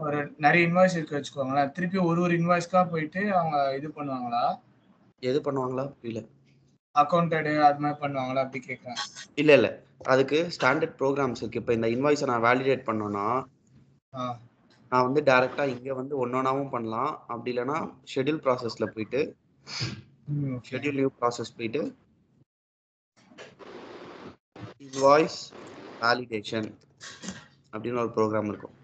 ஒரு நிறைய இன்வாய்ஸ் இருக்கு வச்சுக்கோங்களேன். திருப்பி ஒரு இன்வாய்ஸ்க்கா போயிட்டு அவங்க இது பண்ணுவாங்களா? எது பண்ணுவாங்களா? புரியல. அக்கவுண்டட் அது மாதிரி பண்ணுவாங்களா? அப்படி கேட்குறேன். இல்ல அதுக்கு ஸ்டாண்டர்ட் ப்ரோக்ராம்ஸ் இருக்கு. இப்போ இந்த இன்வாய்ஸை நான் வேலிடேட் பண்ணோன்னா நான் வந்து டைரக்டா இங்க வந்து ஒன்னொன்னாவும் பண்ணலாம். அப்படி இல்லைன்னா ஷெட்யூல் ப்ராசஸ்ல போயிட்டு ஷெட்யூல் நியூ ப்ராசஸ் போயிட்டு இன்வாய்ஸ் வேலிடேஷன் அப்படின்னு ஒரு ப்ரோக்ராம் இருக்கும்.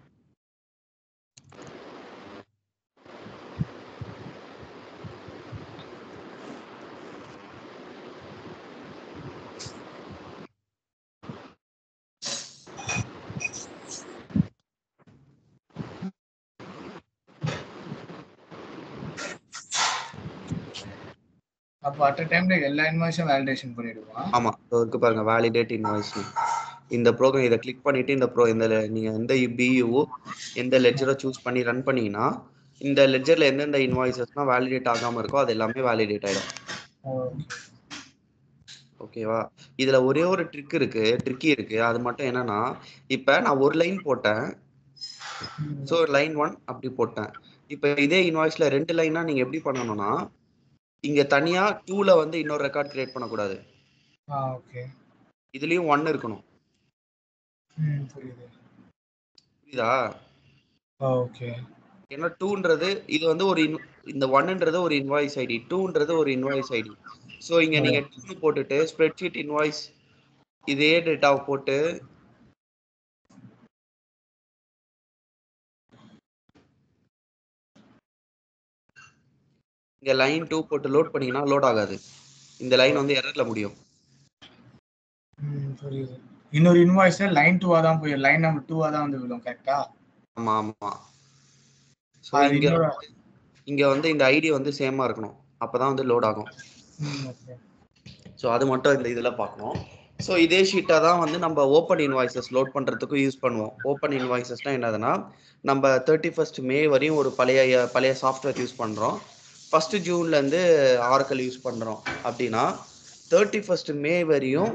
அப்போ அட் டைம்ல எல்லா இன்வாய்ஸும் வேலிடேஷன் பண்ணிடுவான். ஆமா, இருக்கு பாருங்க வேலிடேட் இன்வாய்ஸ். இந்த ப்ரோக்ராம் இதை கிளிக் பண்ணிட்டு இந்த நீங்க எந்த பியூ எந்த லெட்ஜரை சூஸ் பண்ணி ரன் பண்ணீங்கன்னா இந்த லெட்ஜர்ல எந்தெந்த இன்வாய்ஸஸ்லாம் வேலிடேட் ஆகாம இருக்கோ அது எல்லாமே வேலிடேட் ஆயிடும். ஓகேவா? இதுல ஒரே ஒரு ட்ரிக்கி இருக்கு. அது மட்டும் என்னன்னா, இப்ப நான் ஒரு லைன் போட்டேன். ஸோ லைன் 1 அப்படி போட்டேன். இப்ப இதே இன்வாய்ஸ்ல 2 லைனா நீங்க எப்படி பண்ணணும்னா, இங்க தனியா 2ல வந்து இன்னொரு ரெக்கார்ட் கிரியேட் பண்ணக்கூடாது. இதுலயும் 1 இருக்கணும். புரியுதா? ஓகே. ஏன்னா 2ன்றது இது வந்து ஒரு இந்த 1ன்றது ஒரு இன்வாய்ஸ் ஐடி, 2ன்றது ஒரு இன்வாய்ஸ் ஐடி. ஸோ இங்க நீங்க 2 போட்டுட்டு ஸ்ப்ரெட்ஷீட் இன்வாய்ஸ் இதே டேட்டாவை போட்டு இங்க லைன் 2 போட்டு லோட் பண்ணீங்கன்னா லோட் ஆகாது. இந்த லைன் வந்து எரர்ல முடியும். புரியுது. இன்னொரு இன்வாய்ஸ் லைன் 2 தான் போய் லைன் நம்பர் 2 தான் வந்து விழும். கரெக்ட்டா? ஆமா ஆமா. ஸோ இங்க வந்து இந்த ஐடி வந்து சேமா இருக்கணும். அப்பதான் வந்து லோட் ஆகும். ஸோ அது மட்டும் இந்த இதில் பார்க்கணும். ஸோ இதே ஷீட்டை தான் வந்து நம்ம ஓப்பன் இன்வாய்சஸ் லோட் பண்ணுறதுக்கும் யூஸ் பண்ணுவோம். ஓப்பன் இன்வாய்சஸ்னால் என்னதுன்னா, நம்ம 31 மே வரையும் ஒரு பழைய சாஃப்ட்வேர் யூஸ் பண்ணுறோம். 1 ஜூன்லேருந்து ஆரக்கிள் யூஸ் பண்ணுறோம் அப்படின்னா 31 மே வரையும்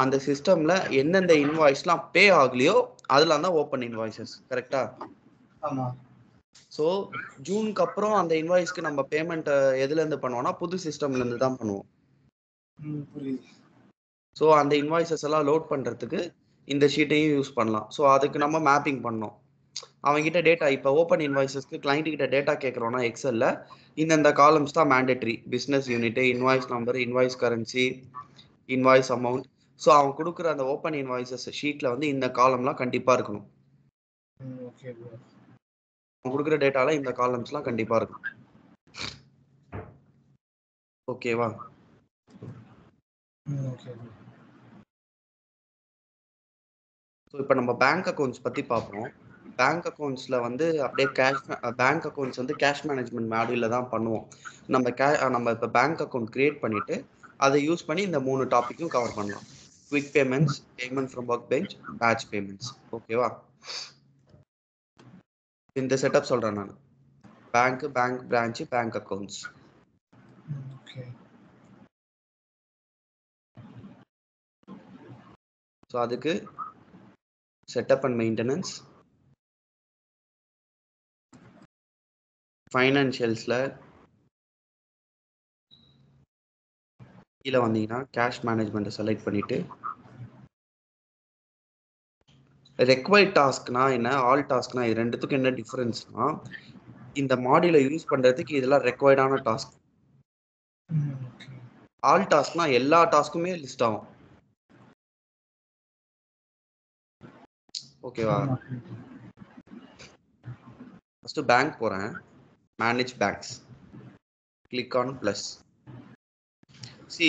அந்த சிஸ்டமில் எந்தெந்த இன்வாய்ஸ்லாம் பே ஆகலையோ அதெல்லாம் தான் ஓப்பன் இன்வாய்சஸ். கரெக்டா? ஆமாம். ஸோ ஜூனுக்கு அப்புறம் அந்த இன்வாய்ஸ்க்கு நம்ம பேமெண்ட் எதுலேருந்து பண்ணுவோம்னா புது சிஸ்டம்லேருந்து தான் பண்ணுவோம். ஸோ அந்த இன்வாய்சஸ் எல்லாம் லோட் பண்ணுறதுக்கு இந்த ஷீட்டையும் யூஸ் பண்ணலாம். ஸோ அதுக்கு நம்ம மேப்பிங் பண்ணோம். அவங்ககிட்ட டேட்டா இப்போ ஓப்பன் இன்வாய்சஸ்க்கு கிளைண்ட் கிட்ட டேட்டா கேட்குறோன்னா எக்ஸலில் இந்த காலம்ஸ் தான் mandatory. Business unit, invoice number, invoice currency, invoice amount. So அவங்க கொடுக்குற அந்த ஓப்பன் இன்வாய்சஸ் ஷீட்டில் வந்து இந்த காலம்லாம் கண்டிப்பாக இருக்கணும். அவங்க கொடுக்குற டேட்டால இந்த காலம்ஸ்லாம் கண்டிப்பாக இருக்கும். ஓகேவா? ஸோ இப்போ நம்ம பேங்க் அக்கௌண்ட்ஸ் பற்றி பார்ப்போம். பேங்க் அக்கௌண்ட்ஸில் வந்து அப்படியே பேங்க் அக்கௌண்ட்ஸ் வந்து கேஷ் மேனேஜ்மெண்ட் மாடியூலில் தான் பண்ணுவோம். நம்ம இப்போ பேங்க் அக்கௌண்ட் கிரியேட் பண்ணிவிட்டு அதை யூஸ் பண்ணி இந்த 3 டாப்பிக்கும் கவர் பண்ணலாம். Quick payments, payment from workbench, batch payments. ஓகேவா? இந்த செட்டப் சொல்கிறேன் நான். Bank branch, bank accounts. So அதுக்கு செட்டப் அண்ட் மெயின்டெனன்ஸ், ஃபைனான்ஷியல்ஸில் கீழே வந்தீங்கன்னா கேஷ் மேனேஜ்மெண்ட்டை செலக்ட் பண்ணிவிட்டு ரெக்வைர்ட் டாஸ்க்னா என்ன, ஆல் டாஸ்க்னா இது ரெண்டுத்துக்கும் என்ன டிஃபரன்ஸ்னா, இந்த மாடியூலை யூஸ் பண்ணுறதுக்கு இதெல்லாம் ரெக்வைர்டான டாஸ்க். ஆல் டாஸ்க்னா எல்லா டாஸ்க்குமே லிஸ்ட் ஆகும். ஓகேவா? ஃபர்ஸ்ட் பேங்க் போறேன். Manage banks, click on plus. C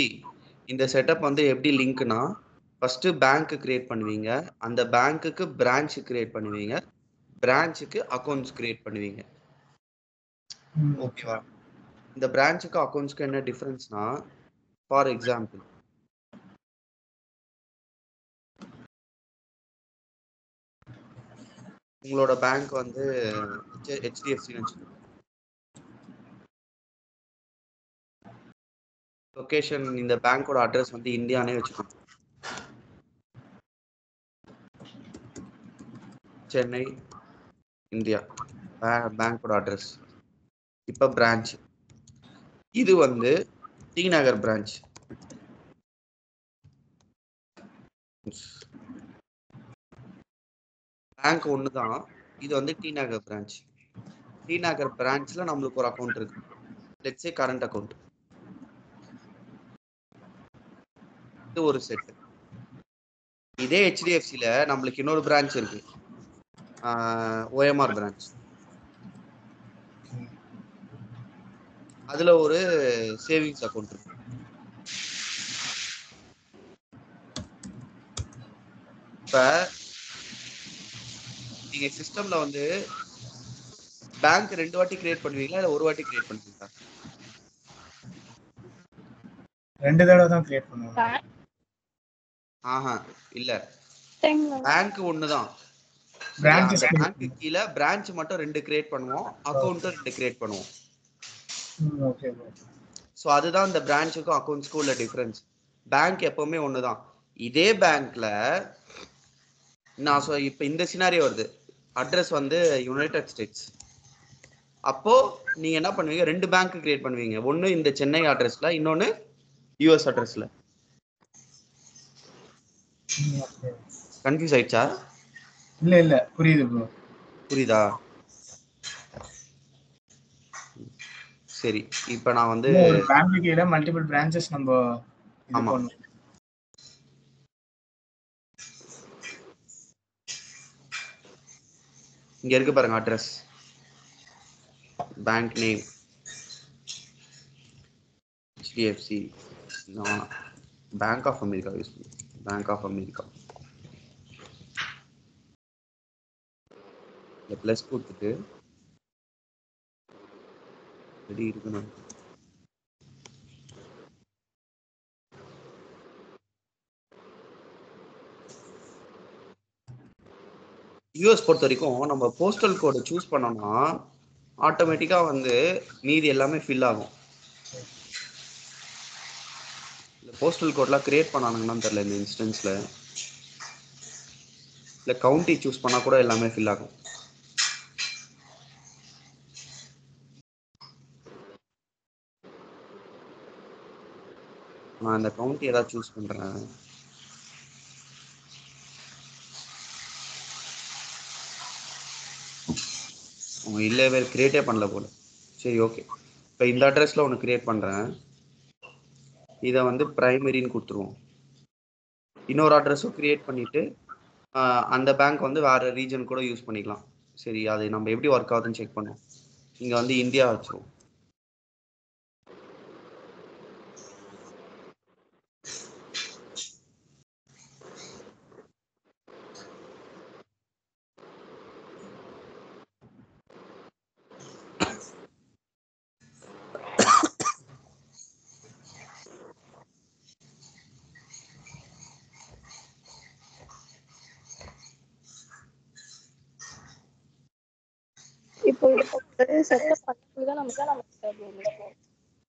இந்த செட்டப் வந்து எப்படி லிங்க்னா, ஃபர்ஸ்ட் பேங்க் கிரியேட் பண்ணுவீங்க, அந்த பேங்க்குக்கு பிரான்ச் கிரியேட் பண்ணுவீங்க, பிரான்ச்சுக்கு அக்கௌண்ட்ஸ் கிரியேட் பண்ணுவீங்க. ஓகேவா? இந்த பிரான்ச்சுக்கு அக்கௌண்ட்ஸ்க்கு என்ன டிஃபரன்ஸ்னா, ஃபார் எக்ஸாம்பிள் உங்களோட பேங்க் வந்து HDFC வச்சுக்கோங்க. லொகேஷன் இந்த பேங்கோட அட்ரஸ் வந்து இந்தியானே வச்சுக்கோங்க. சென்னை, இந்தியா பேங்கோட அட்ரஸ். இப்போ பிரான்ச் இது வந்து டி நகர் பிரான்ச். பேங்க் ஒன்று தான், இது வந்து டி நகர் பிரான்ச். டி நகர் பிரான்ச்ல நம்மளுக்கு ஒரு அக்கௌண்ட் இருக்கு, லெட்ஸ் சே கரண்ட் அக்கௌண்ட். இது ஒரு செட். இதே ஹெச்டிஎஃப்சில நம்மளுக்கு இன்னொரு பிரான்ச் இருக்கு, ஓஎம்ஆர் பிரான்ச். அதுல ஒரு சேவிங்ஸ் அக்கௌண்ட் இருக்கு. இப்ப நீங்க சிஸ்டம்ல வந்து பேங்க் 2 வாட்டி கிரியேட் பண்ணுவீங்களா இல்ல ஒரு வாட்டி கிரியேட் பண்ணுவீங்களா? 2 தடவை தான் கிரியேட் பண்ணுவாங்க. இல்ல, பேங்க் ஒண்ணுதான். பேங்க்கு கீழே பிரான்ச் மட்டும் 2 கிரியேட் பண்ணுவோம், அக்கௌண்ட்டும் 2 கிரியேட் பண்ணுவோம். Okay bro. சோ அதுதான் இந்த பிரான்ச்சுக்கும் அக்கௌண்ட்ஸ்க்கும் உள்ள டிஃபரன்ஸ். பேங்க் எப்பவுமே ஒண்ணுதான். இதே பேங்க்ல நான் இப்ப இந்த சினாரியோ வருது, அட்ரஸ் வந்து யுனைடெட் ஸ்டேட்ஸ். அப்போ நீங்க என்ன பண்ணுவீங்க, 2 பேங்க் கிரியேட் பண்ணுவீங்க, ஒன்னு இந்த சென்னை அட்ரஸ்ல, இன்னொன்னு யுஎஸ் அட்ரஸ்ல. கன்ஃபியூஸ் ஆயிடுச்சா? இல்ல புரியுது ப்ரோ. புரியுதா? சரி, இப்போ நான் வந்து ஒரு பேங்க் கீழ மல்டிபிள் பிரான்ச்சஸ் நம்ம இது பண்ணுவோம். இங்க இருக்கு பாருங்க address, bank name HDFC, bank of America use பண்ணுங்க, பேங்க் ஆஃப் அமெரிக்கா. இந்த பிளஸ் கொடுத்துட்டு ரெடி இருக்கணும். யூஎஸ் பொறுத்த வரைக்கும் நம்ம போஸ்டல் கோடு சூஸ் பண்ணோம்னா ஆட்டோமேட்டிக்கா வந்து மீதி எல்லாமே ஃபில் ஆகும். இந்த போஸ்டல் கோட்லாம் கிரியேட் பண்ணானுங்கன்னு தெரியல இந்த இன்ஸ்டன்ஸ்ல. இல்ல கவுண்டி சூஸ் பண்ணா கூட எல்லாமே ஃபில் ஆகும். நான் இந்த கவுண்டி ஏதாவது சூஸ் பண்றேன். இல்லவே கிரியேட்டே பண்ணல போல. சரி ஓகே, இப்போ இந்த அட்ரஸ்ல ஒன்று கிரியேட் பண்றேன், இதை வந்து பிரைமரின்னு கொடுத்துருவோம். இன்னொரு அட்ரஸும் கிரியேட் பண்ணிட்டு அந்த பேங்க் வந்து வேற ரீஜன் கூட யூஸ் பண்ணிக்கலாம். சரி, அது நம்ம எப்படி ஒர்க் ஆகுதுன்னு செக் பண்ணுவோம். இங்க வந்து இந்தியா வச்சிருவோம்.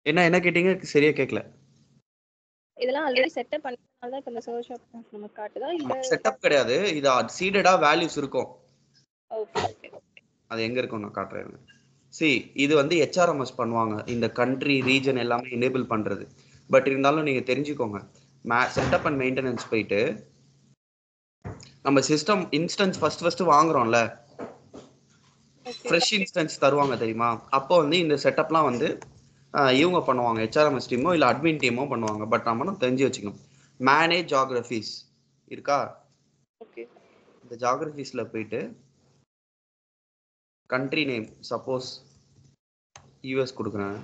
என்ன கேட்டீங்க, சரியா கேட்கல. இதெல்லாம் ஆல்ரெடி செட்டப் பண்ணனால தான் இந்த சர்ச் ஆப்ஷன்ஸ் நமக்கு காட்டுதா இல்ல செட்டப் கிடையாது, இது சீடடா வேல்யூஸ் இருக்கும். ஓகே அது எங்க இருக்கும் நான் காட்டுறேன். இது வந்து HRMS பண்ணுவாங்க, இந்த கண்ட்ரி ரீஜன் எல்லாமே எனேபிள் பண்றது. பட் இருந்தாலும் நீங்க தெரிஞ்சுக்கோங்க, செட்டப் அண்ட் மெயின்டெனன்ஸ் போயிட்டு நம்ம சிஸ்டம் இன்ஸ்டன்ஸ் ஃபர்ஸ்ட் வாங்குறோம்ல, ஃப்ரெஷ் இன்ஸ்டன்ஸ் தருவாங்க தெரியுமா, அப்போ வந்து இந்த செட்டப்லாம் வந்து இவங்க பண்ணுவாங்க, HRMS டீமோ இல்ல அட்மின் டீமோ பண்ணுவாங்க. பட் நம்ம தெரிஞ்சு வச்சுக்கணும். மேனேஜ் ஜியோகிராஃபிஸ் இருக்கா, இந்த ஜியோகிராஃபிஸ்ல போயிட்டு கண்ட்ரி நேம் சப்போஸ் யூஎஸ் கொடுக்குறேன்.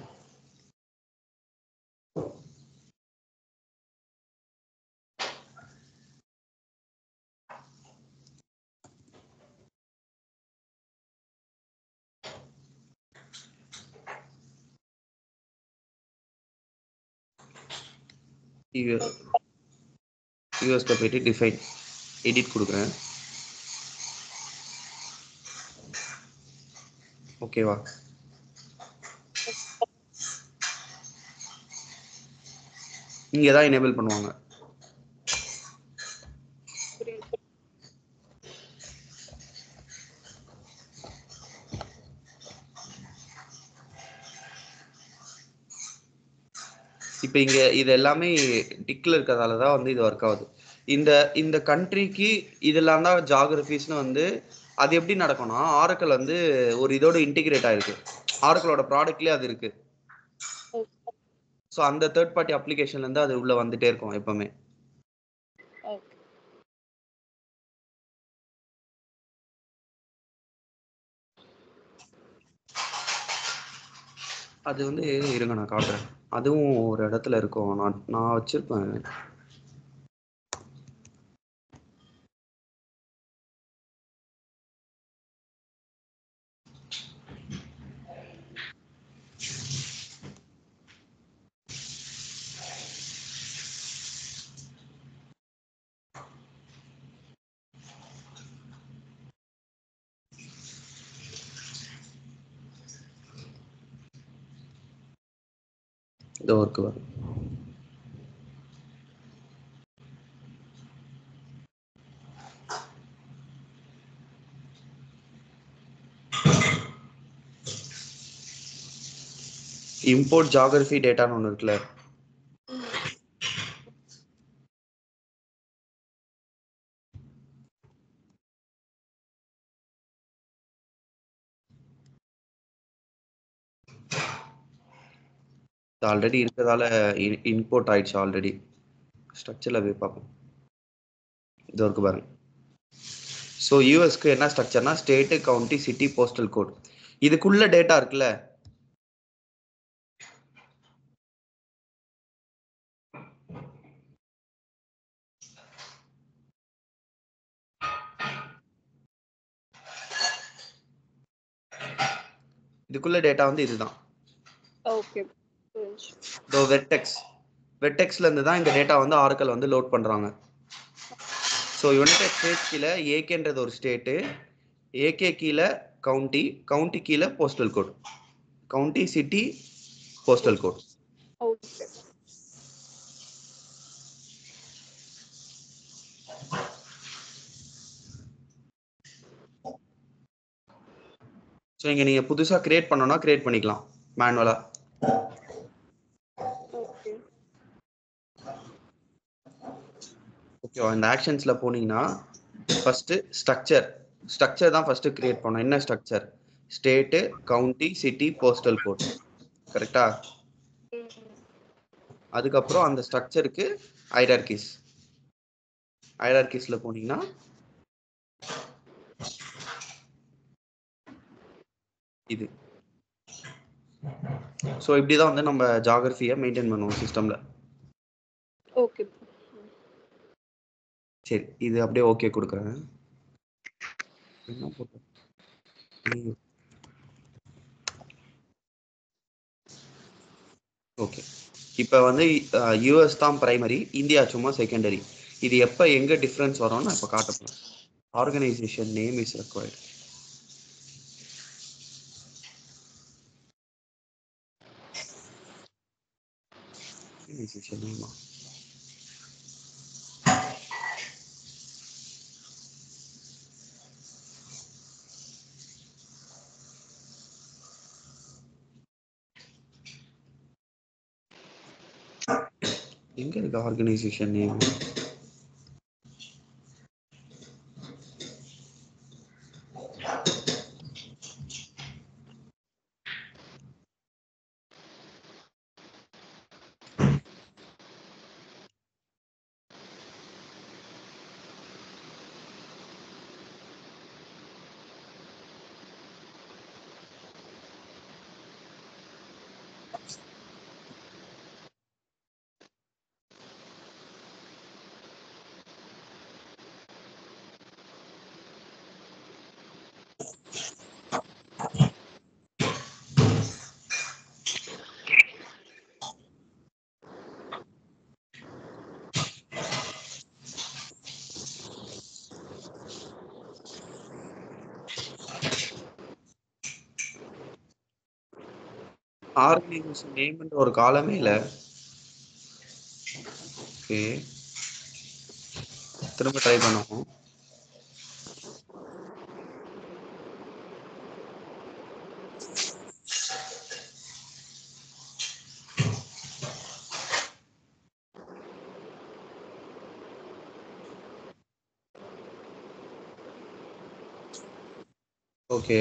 யூஎஸ்ல போயிட்டு டிஃபைன் எடிட் கொடுக்குறேன். ஓகேவா? இங்க தான் எனேபிள் பண்ணுவாங்க. இப்போ இங்க இது எல்லாமே டிக்ல இருக்கிறதால தான் வந்து இது ஒர்க் ஆகுது. இந்த இந்த கண்ட்ரிக்கு இதெல்லாம் தான் ஜாகிரபிஸ்னு வந்து அது எப்படி நடக்கும்னா ஆரக்கிள் வந்து ஒரு இதோட இன்டிகிரேட் ஆயிருக்கு. ஆரக்கிளோட ப்ராடக்ட்லயே அது இருக்கு. ஸோ அந்த தேர்ட் பார்ட்டி அப்ளிகேஷன்ல இருந்து அது உள்ள வந்துட்டே இருக்கும் எப்பவுமே. அது வந்து இருங்க நான் காட்டுறேன். அதுவும் ஒரு இடத்துல இருக்கும். நான் வச்சிருப்பேன். இதோ இருக்கு பாரு. இம்போர்ட் ஜியோகிராஃபி டேட்டான்னு ஒன்று இருக்குல்ல. ஆல்ரெடி இருக்கிறதால இம்போர்ட் ஆயிடுச்சு ஆல்ரெடி. ஸ்ட்ரக்சர்ல போய் பார்ப்போம். இது இருக்கு பாருங்க. ஸோ யூஎஸ்க்கு என்ன ஸ்ட்ரக்சர்னா state, county, city, postal code. இதுக்குள்ள டேட்டா இருக்குல்ல. இதுக்குள்ள டேட்டா வந்து இதுதான். ஓகே. இதோ வெர்டெக்ஸ்ல இருந்து தான் இந்த டேட்டா வந்து ஆரக்கிள் வந்து லோட் பண்றாங்க. ஸோ யுனைடெட் ஸ்டேட்ஸ் கீழே ஏகேன்றது ஒரு ஸ்டேட்டு, ஏகே கீழே கவுண்டி, கவுண்டி கீழே postal code, county, city, postal code. Okay. So இங்கே நீங்கள் புதுசாக கிரியேட் பண்ணோன்னா கிரியேட் பண்ணிக்கலாம் மேனுவலாக. ஓகேவா? இந்த ஆக்ஷன்ஸில் போனீங்கன்னா ஃபஸ்ட்டு ஸ்ட்ரக்சர் தான் ஃபஸ்ட்டு கிரியேட் பண்ணோம். என்ன structure? State, county, city, postal code. கரெக்டா? அதுக்கப்புறம் அந்த ஸ்ட்ரக்சருக்கு ஹைரார்கீஸ்ல போனீங்கன்னா இது. ஸோ இப்படி தான் வந்து நம்ம ஜியோகிராஃபியை மெயின்டைன் பண்ணுவோம் சிஸ்டமில். ஓகே. சரி, இது அப்படியே ஓகே கொடுக்குறேன். என்ன போட்டு ஓகே. இப்போ வந்து யூஎஸ் தான் பிரைமரி, இந்தியா சும்மா செகண்டரி. இது எப்போ எங்கே டிஃப்ரென்ஸ் வரும்னு நான் இப்போ காட்ட போகிறேன். Organisation name is required. Organisation நேமா? எங்க இருக்கு ஆர்கனைசேஷன் நேம்? ஆர்கனைசேஷன் நேம்ன்ற ஒரு காலமே இல்லை. ஓகே, திரும்ப ட்ரை பண்ணுவோம். ஓகே,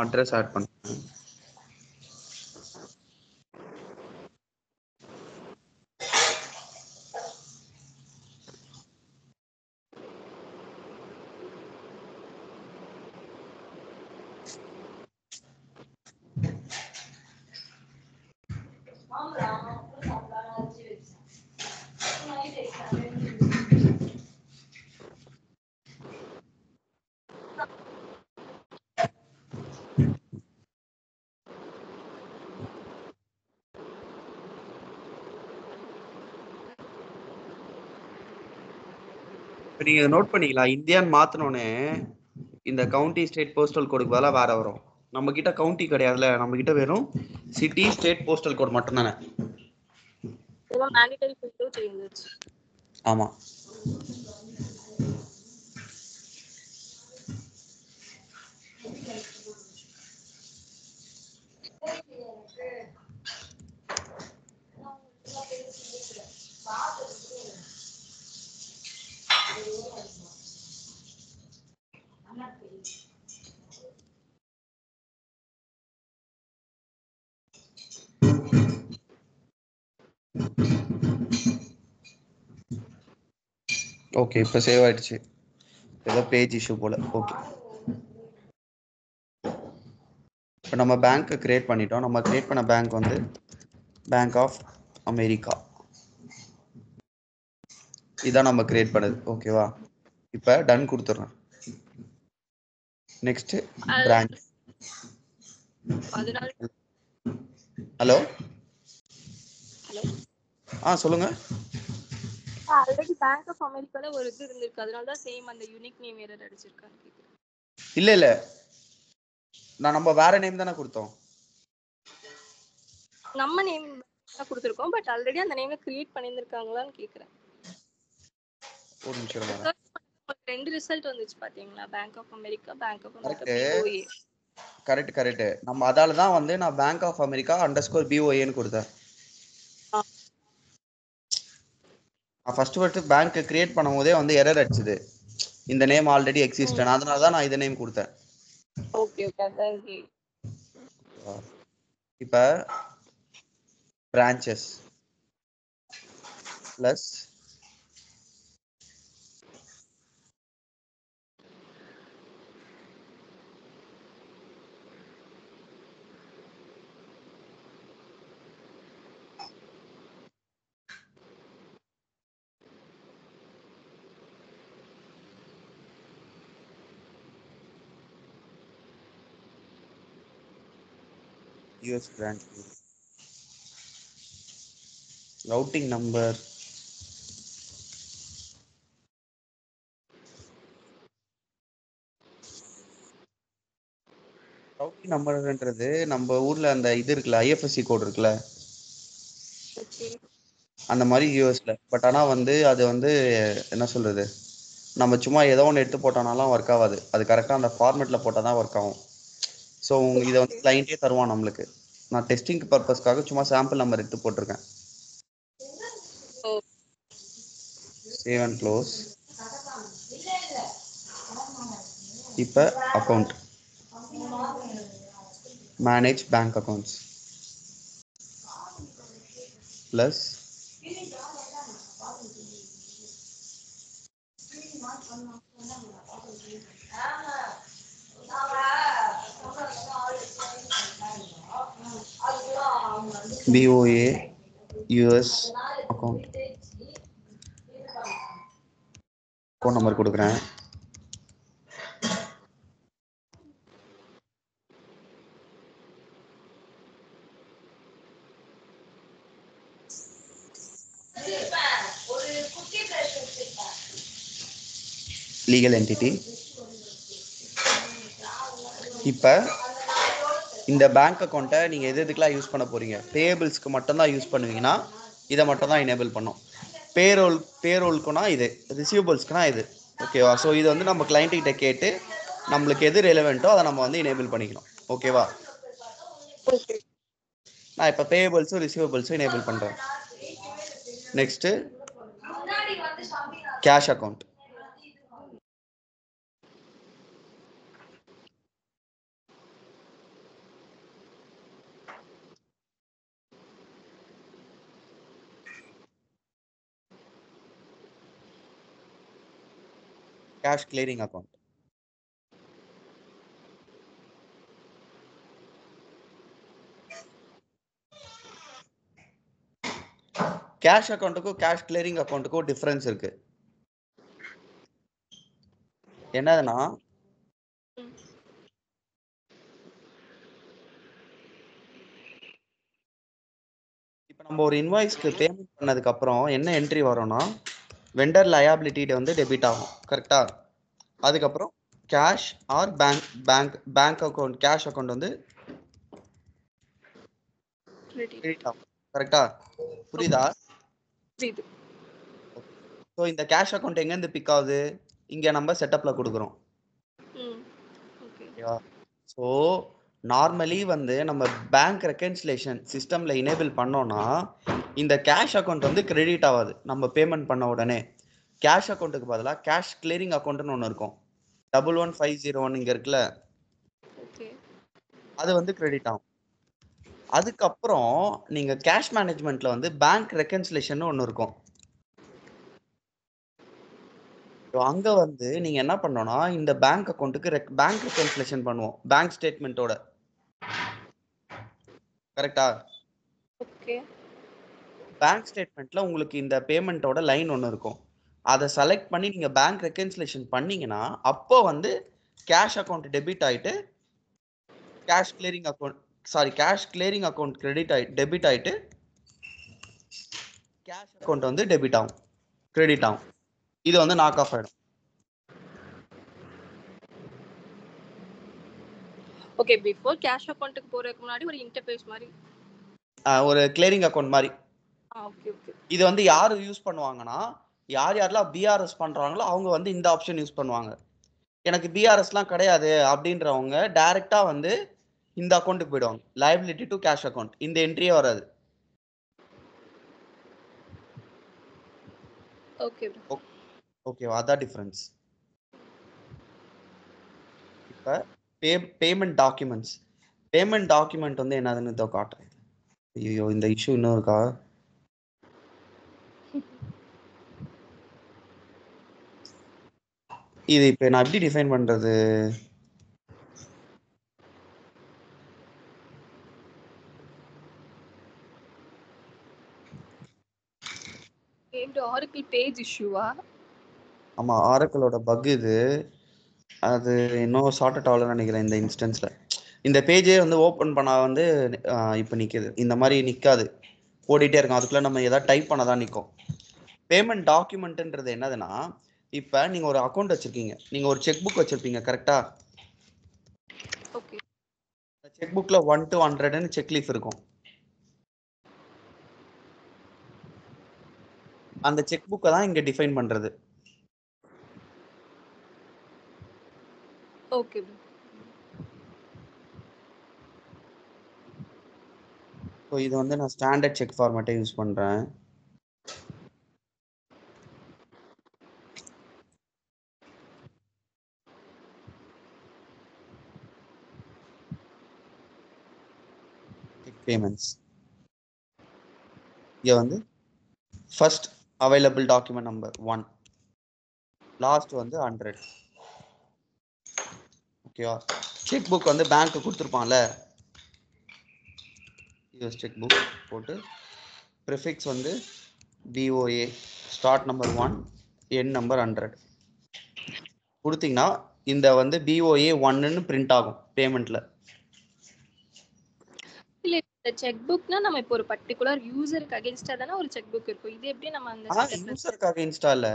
அட்ரஸ் ஆட் பண்ணுறேன். இப்போ நீங்க நோட் பண்ணிக்கலாம், இந்தியான்னு மாத்தினோடனே இந்த கவுண்டி ஸ்டேட் போஸ்டல் கோடுக்கு பதிலாக வேற வரும். நம்ம கிட்ட கவுண்டி கிடையாதுல, நம்ம கிட்ட வெறும் சிட்டி ஸ்டேட் போஸ்டல் கோட் மட்டும் தானே. ஆமா, ஓகே. இப்போ சேவ் ஆயிடுச்சு. ஏதோ பேஜ் இஷ்யூ போல. ஓகே, இப்போ நம்ம பேங்க்கை கிரியேட் பண்ணிட்டோம். நம்ம கிரியேட் பண்ண பேங்க் வந்து பேங்க் ஆஃப் அமெரிக்கா. இதான் நம்ம கிரியேட் பண்ணது. ஓகேவா? இப்போ டன் கொடுத்துட்றேன். Next branch. ஹலோ, சொல்லுங்க. ஆல்ரெடி பேங்க் ஆஃப் அமெரிக்கால ஒரு இது இருந்திருக்கு, அதனால தான் சேம் அந்த யூனிக் நேம் எரர் அடிச்சிருக்கான்னு கேக்குறேன். இல்ல நம்ம வேற நேம் தானே கொடுத்தோம். நம்ம நேம் தான் கொடுத்திருக்கோம், பட் ஆல்ரெடி அந்த நேமை கிரியேட் பண்ணியிருக்காங்களான்னு கேக்குறேன். ஒரு நிமிஷம். ரெண்டு ரிசல்ட் வந்துச்சு பாத்தீங்களா, bank of America, bank of America BOA. Correct. நம்ம அதால தான் வந்து நான் பேங்க் ஆஃப் அமெரிக்கா _BOAன்னு கொடுத்தேன். நான் ஃபர்ஸ்ட் பேங்க் கிரியேட் பண்ணும்போதே வந்து எரர் அடிச்சுது, இந்த நேம் ஆல்ரெடி எக்ஸிஸ்ட். அதனால தான் நான் இந்த நேம் கொடுத்தேன். Okay, thank you. இப்போ branches plus US branch routing number routing numberன்றது நம்ம ஊர்ல அந்த இது இருக்குல்ல, IFSC கோட் இருக்குல்ல, அந்த மாதிரி யூஎஸ்ல. பட் ஆனா வந்து அது வந்து என்ன சொல்றது, நம்ம சும்மா ஏதோ ஒன்று எடுத்து போட்டோம்னாலும் ஒர்க் ஆகாது. அது கரெக்டாக அந்த ஃபார்மேட்ல போட்டால் தான் ஒர்க் ஆகும். ஸோ இதை வந்து கிளைண்டே தருவான் நம்மளுக்கு. நான் டெஸ்டிங் பர்பஸ்க்காக சும்மா சாம்பிள் நம்பர் எடுத்து போட்டிருக்கேன். Save and close. இப்போ account manage bank accounts plus BOA US account account number கொடுக்குறேன். Legal entity. இப்போ இந்த பேங்க் அக்கௌண்ட்டை நீங்கள் எதுக்கெல்லாம் யூஸ் பண்ண போகிறீங்க? பேபிள்ஸ்க்கு மட்டும்தான் யூஸ் பண்ணுவீங்கன்னா இதை மட்டும் தான் எனேபிள் பண்ணும். பேரோல்க்குனா இது, ரிசீவபிள்ஸ்க்குனா இது. ஓகேவா? ஸோ இது வந்து நம்ம கிளைண்ட்டுக்கிட்ட கேட்டு நம்மளுக்கு எது ரெலவெண்ட்டோ அதை நம்ம வந்து எனேபிள் பண்ணிக்கணும். ஓகேவா? நான் இப்போ பேபிள்ஸும் ரிசீவபிள்ஸும் எனேபிள் பண்ணுறேன். Next cash account. Cash clearing account. Cash அக்கௌண்ட்டுக்கும் கேஷ் கிளியரிங் அக்கௌண்ட்டுக்கும் டிஃபரன்ஸ் இருக்கு. என்னதுன்னா இப்போ நம்ம ஒரு இன்வாய்ஸ்க்கு பேமெண்ட் பண்ணதுக்கு அப்புறம் என்ன என்ட்ரி வரும்னா வெண்டர் லயபிலிட்டி வந்து டெபிட் ஆகும். கரெக்டா? அதுக்கப்புறம் cash R bank account cash account வந்து கிரெடிட் ஆகும். கரெக்டா? புரியுதா? புரியுது. ஸோ இந்த கேஷ் அக்கௌண்ட் எங்கேருந்து பிக் ஆகுது? இங்கே நம்ம செட்டப்ல கொடுக்குறோம். ஓகேவா? ஸோ நார்மலி வந்து நம்ம பேங்க் ரெக்கன்சிலேஷன் சிஸ்டம்ல எனேபிள் பண்ணோம்னா இந்த கேஷ் அக்கௌண்ட் வந்து கிரெடிட் ஆகாது. நம்ம பேமெண்ட் பண்ண உடனே கேஷ் அக்கௌண்ட்டுக்கு பதிலாக கேஷ் கிளியரிங் அக்கௌண்ட்னு ஒன்று இருக்கும். 11501 இங்க இருக்குல்ல, அது வந்து கிரெடிட் ஆகும். அதுக்கப்புறம் நீங்க கேஷ் மேனேஜ்மெண்ட்ல வந்து பேங்க் ரெக்கன்சிலேஷன் ஒன்று இருக்கும். அங்க வந்து நீங்க என்ன பண்ணணும்னா இந்த பேங்க் அக்கௌண்ட்டுக்கு பேங்க் ரெக்கன்சிலேஷன் பண்ணுவோம் பேங்க் ஸ்டேட்மெண்ட்டோட. கரெக்டா? ஓகே. பேங்க் ஸ்டேட்மெண்ட்ல உங்களுக்கு இந்த பேமெண்ட்டோட லைன் ஒன்று இருக்கும். அதை செலக்ட் பண்ணி நீங்க பேங்க் ரெக்கன்சிலேஷன் பண்ணீங்கன்னா அப்போ வந்து கேஷ் அக்கௌண்ட் டெபிட் ஆயிட்டு கேஷ் கிளியரிங் அக்கௌண்ட் டெபிட் ஆயிட்டு கேஷ் அக்கௌண்ட் வந்து டெபிட் ஆகும், கிரெடிட் ஆகும். இது வந்து நாக் ஆஃப் ஆயிடும். ஓகே, பிஃபோர் கேஷ் அக்கௌண்ட்க்கு போறதுக்கு முன்னாடி ஒரு இன்டர்ஃபேஸ் மாதிரி ஒரு கிளியரிங் அக்கௌண்ட் மாதிரி. Okay okay. இது வந்து யார் யூஸ் பண்ணுவாங்கன்னா யாரெல்லாம் பிஆர்எஸ் பண்றாங்களோ அவங்க வந்து இந்த ஆப்ஷன் யூஸ் பண்ணுவாங்க. எனக்கு பிஆர்எஸ்லாம் கிடையாது அப்படின்றவங்க டைரக்டா வந்து இந்த அக்கௌண்ட்டுக்கு போயிடுவாங்க. லைபிலிட்டி டு கேஷ் அக்கௌண்ட் இந்த என்ட்ரியே வராது. ஓகே ஓகேவா? அதான் டிஃபரன்ஸ். இப்போ பேமெண்ட் டாக்குமெண்ட் வந்து என்னதுன்னு இதோ காட்டுறேன். ஐயோ இந்த இஷ்யூ இன்னும் இருக்கா? இது இப்போ நான் எப்படி டிஃபைன் பண்றது? ஆரக்கிள் பேஜ் இஷ்யூவா? ஆமா, ஆரக்கிளோட பக் இது. அது இன்னும் சார்ட் அவுட் ஆகலன்னு நினைக்கிறேன் இந்த இன்ஸ்டன்ஸ்ல. இந்த பேஜே வந்து ஓப்பன் பண்ணா வந்து இப்போ நிற்குது, இந்த மாதிரி நிற்காது, ஓடிட்டே இருக்கும். அதுக்குள்ள நம்ம ஏதாவது டைப் பண்ணதான் நிற்கும். பேமெண்ட் டாக்குமெண்ட்ன்றது என்னதுன்னா இப்போ நீங்க ஒரு அக்கௌண்ட் வச்சிருக்கீங்க, நீங்க ஒரு செக் புக் வச்சிருப்பீங்க. கரெக்டா? ஓகே. செக் புக்ல 1 to 100 செக் லீஃப் இருக்கும். அந்த செக் புக்கை தான் இங்க டிஃபைன் பண்றது. ஓகே. ஸோ இது வந்து நான் ஸ்டாண்டர்ட் செக் ஃபார்மேட்டை யூஸ் பண்றேன். செக் பேமெண்ட்ஸ் இங்க வந்து first available document number 1, last வந்து 100. ஓகேவா? செக் புக் வந்து பேங்க் கொடுத்துருப்பான்ல, யூஎஸ் செக் புக் போட்டு ப்ரிஃபிக்ஸ் வந்து BOA, ஸ்டார்ட் நம்பர் 1, என் நம்பர் 100 கொடுத்தீங்கன்னா இந்த வந்து BOA 1ன்னு பிரிண்ட் ஆகும் பேமெண்ட்ல. இல்ல, இந்த செக் புக்னா நம்ம இப்போ ஒரு பர்టిక్యులர் யூசருக்கு அகைன்ஸ்டா தான ஒரு செக் புக் இருக்கும். இது எப்படி நம்ம அந்த செட்டப்ல யூசருக்கு அகைன்ஸ்டா இல்ல,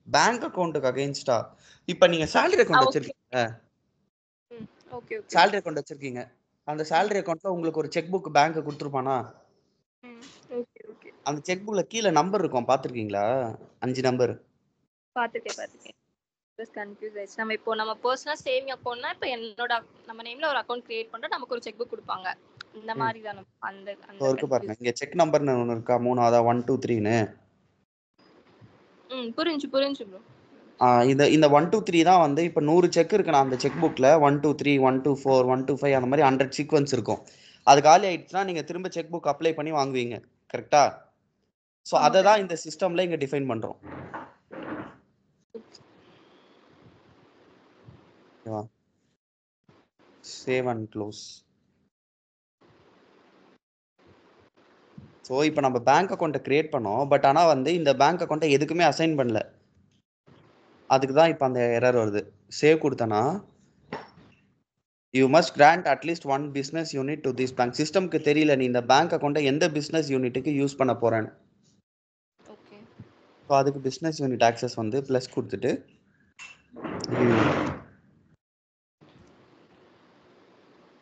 பேங்க் அக்கவுண்ட்க்கு அகைன்ஸ்டா. இப்போ நீங்க salary அக்கவுண்ட் வச்சிருக்கீங்க. Okay okay. salary அக்கவுண்ட் வச்சிருக்கீங்க. அந்த salary அக்கவுண்ட்ல உங்களுக்கு ஒரு செக் புக் பேங்க் கொடுத்துருப்பானா? Okay okay. அந்த செக் புக்ல கீழ நம்பர் இருக்கும், பாத்துருக்கீங்களா? 5 நம்பர். பாத்துக்கேன். ஜஸ்ட் கன்ஃபியூஸ் ஆயிடுச்சு. நம்ம இப்போ நம்ம பர்சனல் சேவிங் அக்கவுண்ட்னா இப்போ என்னோட நம்ம நேம்ல ஒரு அக்கவுண்ட் கிரியேட் பண்றோம், நமக்கு ஒரு செக் புக் கொடுப்பாங்க. இந்த மாதிரி தான அந்த இருக்கு பாருங்க, இங்க செக் நம்பர்னு ஒன்னு இருக்கா, 3 1 2 3ன்னு. புரிஞ்சு ப்ரோ. இந்த 1 2 3 தான் வந்து இப்போ 100 செக் இருக்குன்னா அந்த செக் புக்ல 1 2 3 1 2 4 1 2 5 அந்த மாதிரி 100 சீக்வன்ஸ் இருக்கும். அது காலி ஆயிடுச்சுன்னா நீங்க திரும்ப செக் புக் அப்ளை பண்ணி வாங்குவீங்க. கரெக்டா? ஸோ அதை தான் இந்த சிஸ்டம்ல இங்க டிஃபைன் பண்றோம். ஓகேவா? Save and close. ஸோ இப்போ நம்ம பேங்க் அக்கௌண்ட்டை கிரியேட் பண்ணோம். பட் ஆனால் வந்து இந்த பேங்க் அக்கௌண்ட்டை எதுக்குமே அசைன் பண்ணல. அதுக்கு தான் இப்போ அந்த எரர் வருது. சேவ் கொடுத்தனா you must grant at least one business unit to this bank. சிஸ்டம்க்கு தெரியல நீ இந்த பேங்க் அக்கௌண்ட்டை எந்த பிஸ்னஸ் யூனிட்டுக்கு யூஸ் பண்ண போறேன்னு. ஓகே. ஸோ அதுக்கு பிஸ்னஸ் யூனிட் ஆக்சஸ் வந்து ப்ளஸ் கொடுத்துட்டு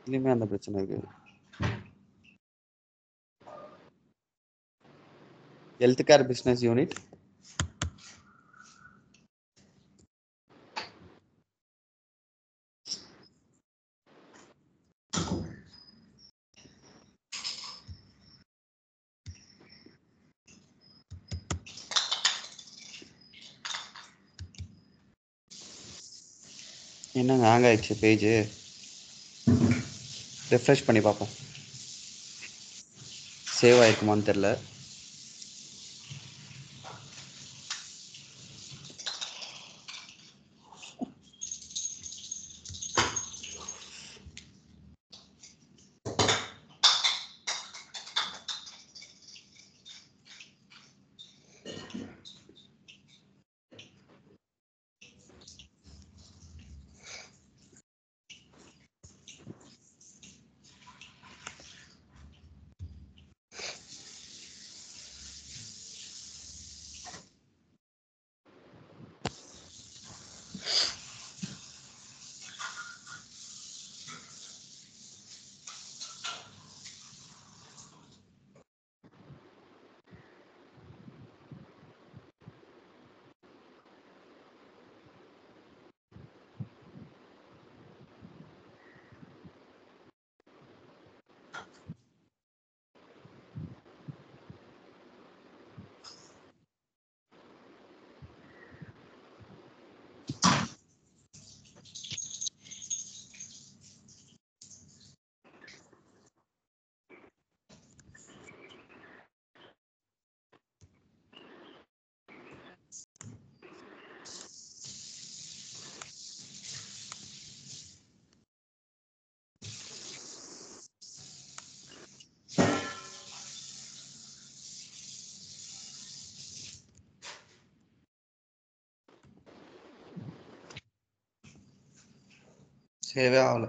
இதுலேயுமே அந்த பிரச்சனை இருக்கு. ஹெல்த் கேர் பிஸ்னஸ் யூனிட் என்னங்க ஹேங் ஆயிடுச்சு பேஜ். ரெஃப்ரெஷ் பண்ணி பார்ப்போம். சேவ் ஆயிருக்குமான்னு தெரில. சேவே ஆகல.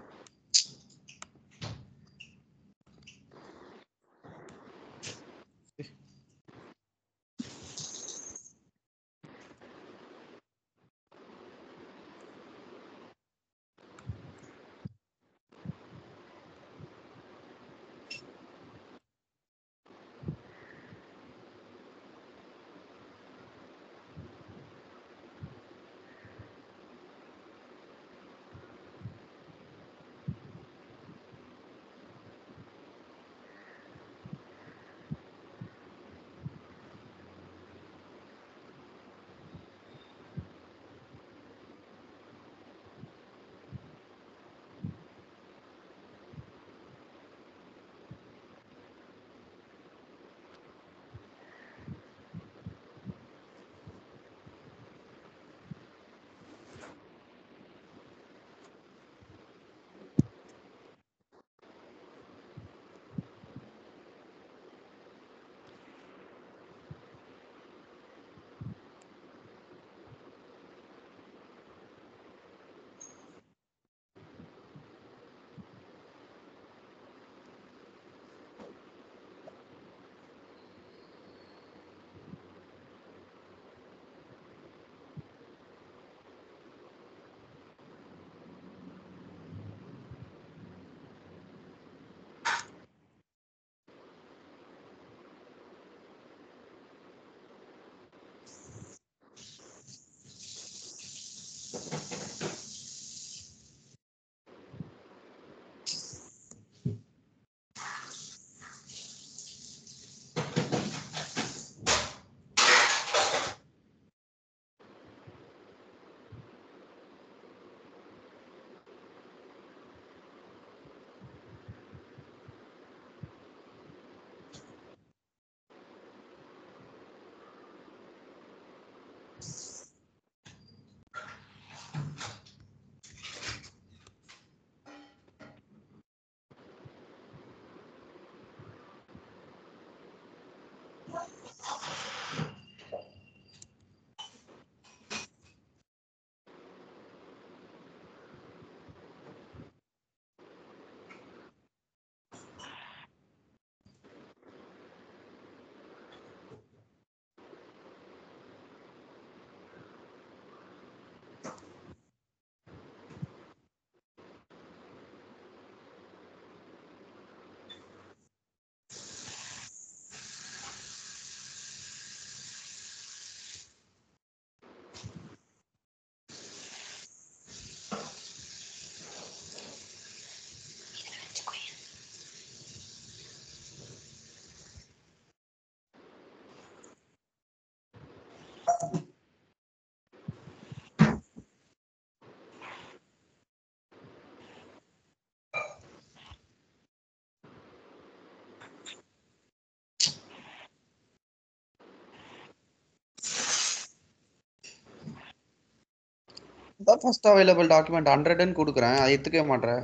இதான் ஃபர்ஸ்ட் அவைலபிள் டாக்குமெண்ட் 100ன்னு கொடுக்குறேன், அதை எடுத்துக்கவே மாட்டேன்.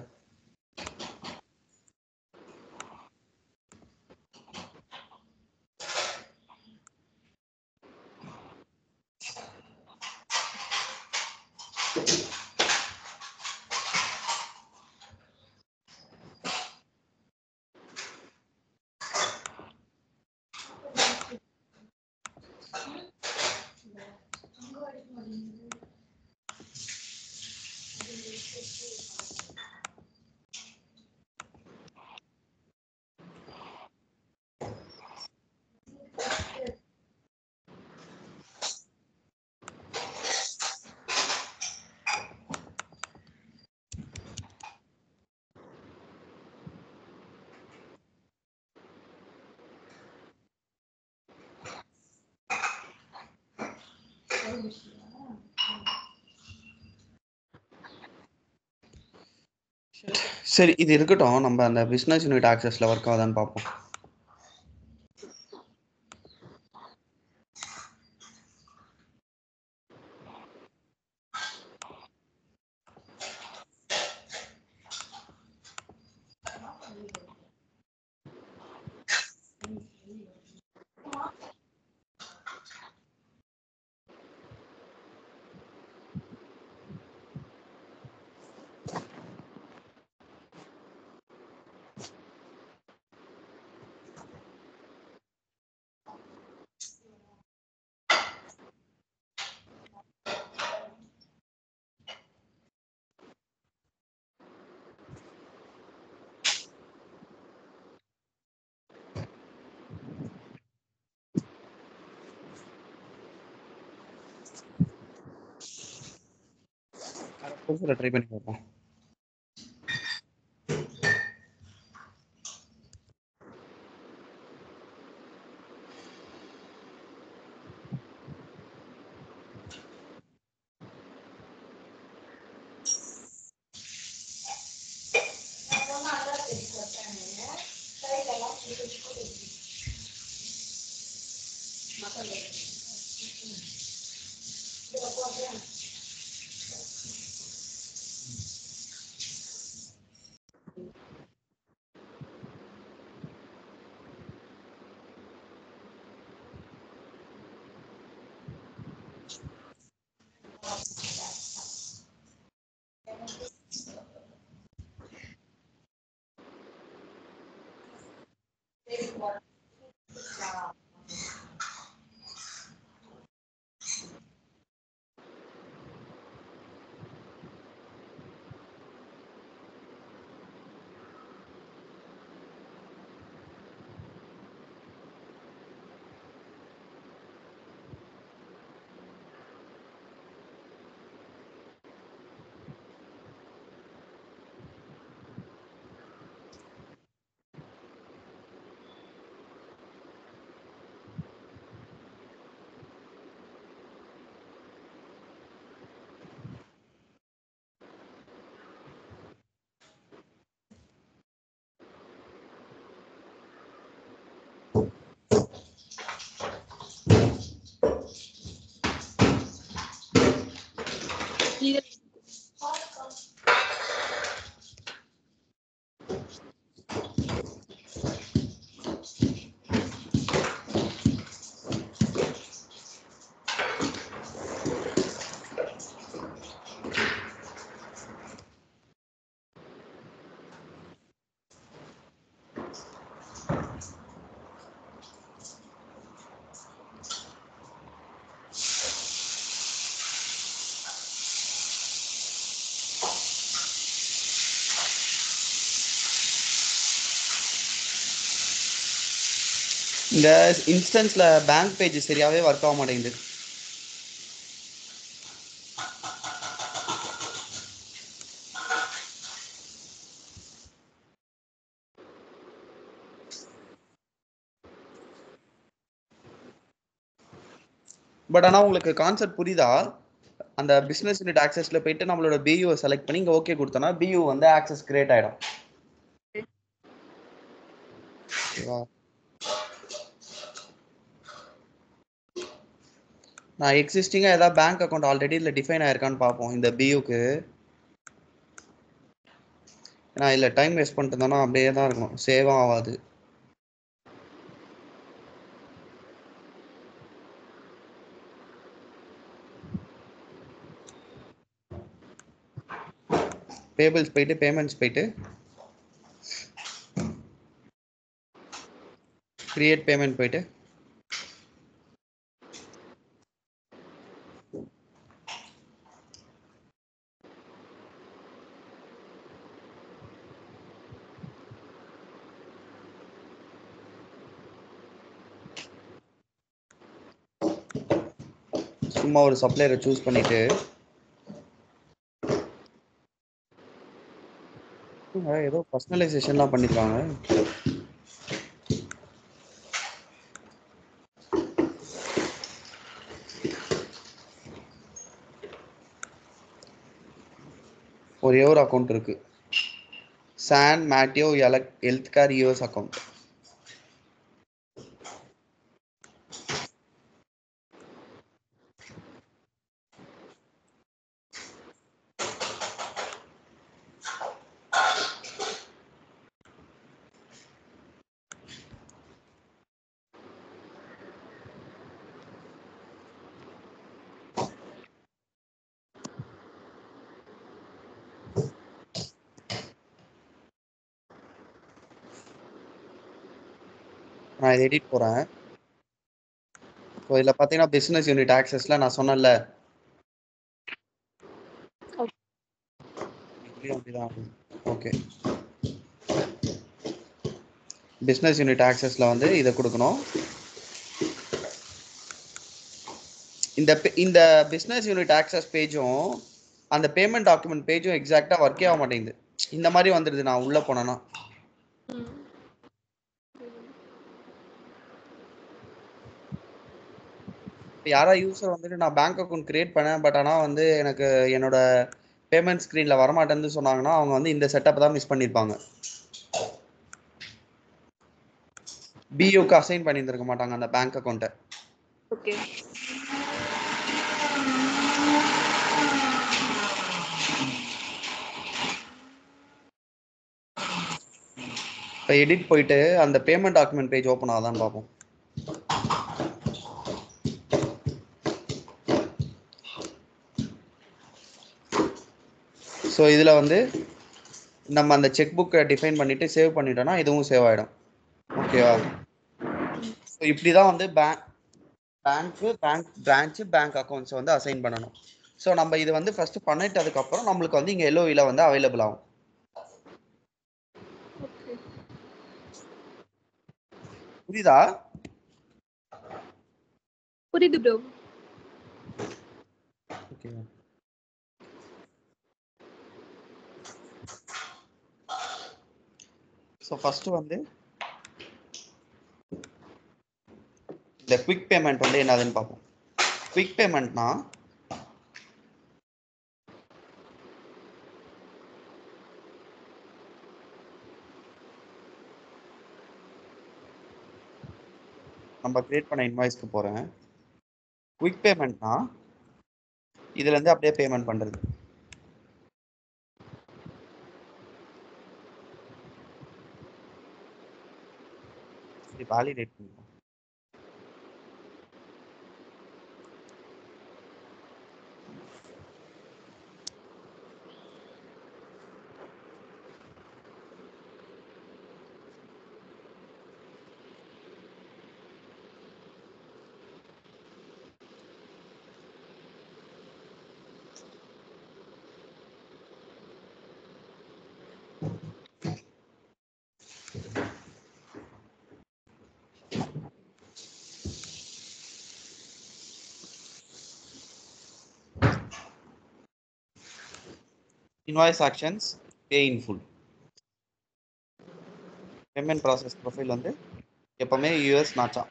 சரி, இது இருக்கட்டும். நம்ம அந்த பிசினஸ் யூனிட் ஆக்சஸ்ல ஒர்க் ஆகுதான்னு பார்ப்போம். ட்ரை பண்ணி பார்ப்போம். இந்த இன்ஸ்டன்ஸ்ல பேங்க் பேஜ் சரியாவே ஒர்க் ஆக மாட்டேங்குது. பட் ஆனால் உங்களுக்கு கான்செப்ட் புரியுதா? அந்த பிஸ்னஸ் யூனிட் ஆக்சஸ்ல போயிட்டு நம்மளோட பியூ செலக்ட் பண்ணி இங்கே ஓகே கொடுத்தோம்னா பியூ வந்து ஆக்சஸ் கிரியேட் ஆகிடும். ஓகேவா? நான் எக்ஸிஸ்டிங்காக ஏதாவது பேங்க் அக்கௌண்ட் ஆல்ரெடி இல்லை டிஃபைன் ஆயிருக்கான்னு பார்ப்போம் இந்த பியூக்கு. நான் இல்லை டைம் வேஸ்ட் பண்ணிட்டு இருந்தோன்னா அப்படியே தான் இருக்கும், சேவும் ஆகாது. பேபிள்ஸ் போயிட்டு பேமெண்ட்ஸ் போயிட்டு கிரியேட் பேமெண்ட் போயிட்டு சும்மா ஒரு சப்ளையரை சூஸ் பண்ணிட்டு ஏதோ பர்சனலைசேஷன்லாம் பண்ணிருக்காங்க. ஒரே ஒரு அக்கௌண்ட் இருக்கு, San Mateo health care US account. நான் இதை எடிட் போகிறேன். ஸோ இதில் பார்த்தீங்கன்னா பிஸ்னஸ் யூனிட் ஆக்சஸில் நான் சொன்னேன்ல அப்படிதான். ஓகே, பிஸ்னஸ் யூனிட் ஆக்சஸில் வந்து இதை கொடுக்கணும். இந்த பிஸ்னஸ் யூனிட் ஆக்சஸ் பேஜும் அந்த பேமெண்ட் டாக்குமெண்ட் பேஜும் எக்ஸாக்டாக ஒர்க்கே ஆக மாட்டேங்குது. இந்த மாதிரி வந்துடுது நான் உள்ளே போனேன்னா. யாராவது யூஸர் வந்துட்டு நான் பேங்க் அக்கௌண்ட் கிரியேட் பண்ணேன் பட் ஆனால் வந்து எனக்கு என்னோட பேமெண்ட் ஸ்க்ரீனில் வரமாட்டேன்னு சொன்னாங்கன்னா அவங்க வந்து இந்த செட்டப் தான் மிஸ் பண்ணியிருப்பாங்க. பியூக்கு அசைன் பண்ணியிருந்திருக்க மாட்டாங்க அந்த பேங்க் அக்கௌண்ட்டை. ஓகே, இப்போ எடிட் போயிட்டு அந்த பேமெண்ட் டாக்குமெண்ட் பேஜ் ஓப்பன் ஆகுதான்னு பார்ப்போம். ஸோ இதில் வந்து நம்ம அந்த செக் புக்கை டிஃபைன் பண்ணிவிட்டு சேவ் பண்ணிட்டோம்னா இதுவும் சேவ் ஆகிடும். ஓகேவா? ஸோ இப்படி தான் வந்து பேங்க்கு பிரான்ச்சு பேங்க் அக்கௌண்ட்ஸ் வந்து அசைன் பண்ணணும். ஸோ நம்ம இது வந்து ஃபர்ஸ்ட் பண்ணிட்டதுக்கப்புறம் நம்மளுக்கு வந்து இங்கே எல்ஓவில வந்து அவைலபிள் ஆகும். புரியுதா? புரியுது ப்ரோ. ஓகே, ஸோ ஃபர்ஸ்ட் வந்து இந்த குவிக் பேமெண்ட் வந்து என்னதுன்னு பார்ப்போம். குவிக் பேமெண்ட்னா நம்ம கிரியேட் பண்ண இன்வாய்ஸ்க்கு போகிறேன். குவிக் பேமெண்ட்னா இதுலேருந்து அப்படியே பேமெண்ட் பண்ணுறது. வேலிடேட் பண்ணுவோம். Invoice actions, pay in full. Payment process profile வந்து எப்பவுமே யூஎஸ் நாச்சா.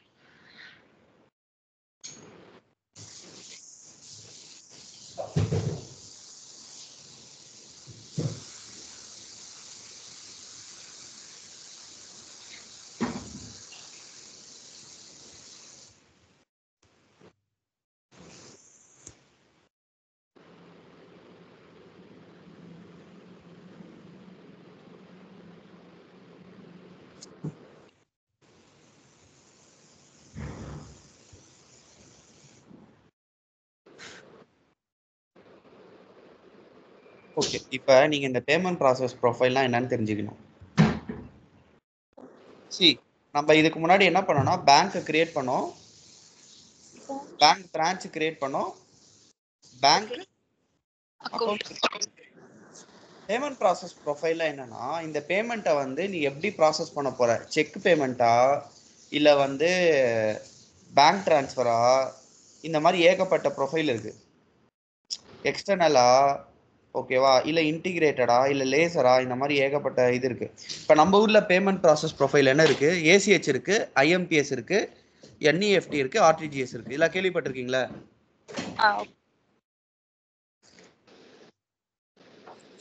ஓகே, இப்போ நீங்க இந்த பேமெண்ட் ப்ராசஸ் ப்ரொஃபைல்னா என்னன்னு தெரிஞ்சுக்கணும். நம்ம இதுக்கு முன்னாடி என்ன பண்ணோம்னா பேங்க்கை கிரியேட் பண்ணோம், பேங்க் பிரான்ச் கிரியேட் பண்ணோம், பேங்க் அக்கௌண்ட். பேமெண்ட் ப்ராசஸ் ப்ரொஃபைல்ல என்னன்னா இந்த பேமெண்ட்டை வந்து நீ எப்படி ப்ராசஸ் பண்ண போற, செக் பேமெண்ட்டா இல்லை வந்து பேங்க் ட்ரான்ஸ்ஃபரா, இந்த மாதிரி ஏகப்பட்ட ப்ரொஃபைல் இருக்கு. எக்ஸ்டர்னலா, ஓகேவா, இல்லை இன்டிகிரேட்டடா, இல்லை லேசரா, இந்த மாதிரி ஏகப்பட்ட இது இருக்கு. இப்போ நம்ம ஊர்ல பேமெண்ட் ப்ராசஸ் ப்ரொஃபைல் என்ன இருக்கு? ஏசிஹெச் இருக்கு, ஐஎம்பிஎஸ் இருக்கு, என்இஎஃப்டி இருக்கு, ஆர்டிஜிஎஸ் இருக்கு. இதெல்லாம் கேள்விப்பட்டிருக்கீங்களா?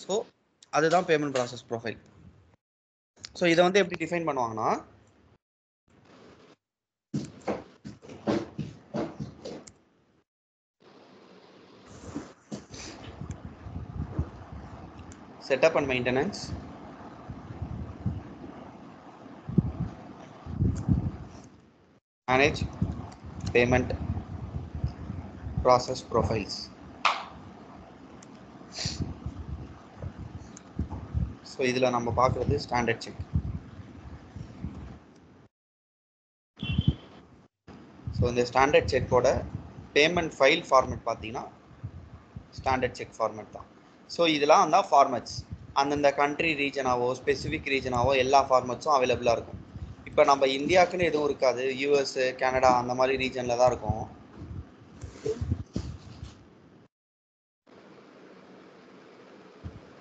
ஸோ அதுதான் பேமெண்ட் ப்ராசஸ் ப்ரொஃபைல். ஸோ இதை வந்து எப்படி டிஃபைன் பண்ணுவாங்கன்னா, setup and maintenance, manage payment process profiles. So இதில் நம்ம பார்க்குறது ஸ்டாண்டர்ட் செக். ஸோ இந்த ஸ்டாண்டர்ட் செக்கோட பேமெண்ட் ஃபைல் ஃபார்மேட் பார்த்தீங்கன்னா ஸ்டாண்டர்ட் செக் ஃபார்மேட் தான். ஸோ இதெல்லாம் வந்தால் ஃபார்மேட்ஸ் அந்தந்த கண்ட்ரி ரீஜனாவோ ஸ்பெசிஃபிக் ரீஜனாவோ எல்லா ஃபார்மேட்ஸும் அவைலபிளாக இருக்கும். இப்போ நம்ம இந்தியாவுக்குன்னு எதுவும் இருக்காது, யூஎஸ், கனடா அந்த மாதிரி ரீஜனில் தான் இருக்கும்.